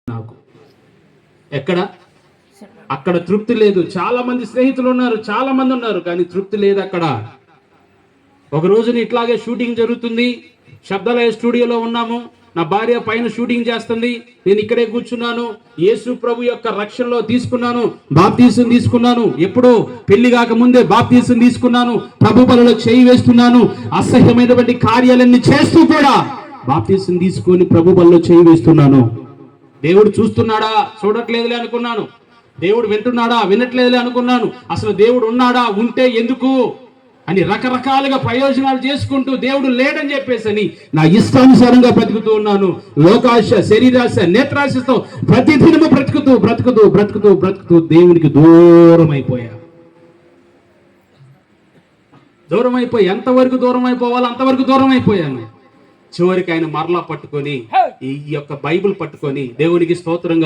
నాకు ఎక్కడ అక్కడ తృప్తి లేదు. చాలా మంది స్నేహితులు ఉన్నారు, చాలా మంది ఉన్నారు, కానీ తృప్తి లేదు అక్కడ. ఒక రోజున ఇట్లాగే షూటింగ్ జరుగుతుంది, శబ్దాలయ స్టూడియోలో ఉన్నాము. నా భార్య పైన షూటింగ్ చేస్తుంది, నేను ఇక్కడే కూర్చున్నాను. యేసు ప్రభు యొక్క రక్షణలో తీసుకున్నాను, బాప్తీసం తీసుకున్నాను. ఎప్పుడు పెళ్లి కాక ముందే బాప్తీసం తీసుకున్నాను. ప్రభు బలలో చేయి వేస్తున్నాను. అసహ్యమైనటువంటి కార్యాలన్నీ చేస్తూ కూడా బాప్తీసం తీసుకొని ప్రభు బలలో చేయి వేస్తున్నాను. దేవుడు చూస్తున్నాడా? చూడట్లేదులే అనుకున్నాను. దేవుడు వింటున్నాడా? వినట్లేదులే అనుకున్నాను. అసలు దేవుడు ఉన్నాడా? ఉంటే ఎందుకు అని రకరకాలుగా ప్రయోజనాలు చేసుకుంటూ దేవుడు లేడని చెప్పేసి నా ఇష్టానుసారంగా బ్రతుకుతూ ఉన్నాను. లోకాశ, శరీరాశ, నేత్రాశతో ప్రతిదినము బ్రతుకుతూ బ్రతుకుతూ బ్రతుకుతూ బ్రతుకుతూ దేవునికి దూరం అయిపోయా. దూరం అయిపోయి ఎంతవరకు దూరం అయిపోవాలో అంతవరకు దూరం అయిపోయాను. చివరికి ఆయన మరలా పట్టుకొని ఈ యొక్క బైబిల్ పట్టుకొని దేవునికి స్తోత్రంగా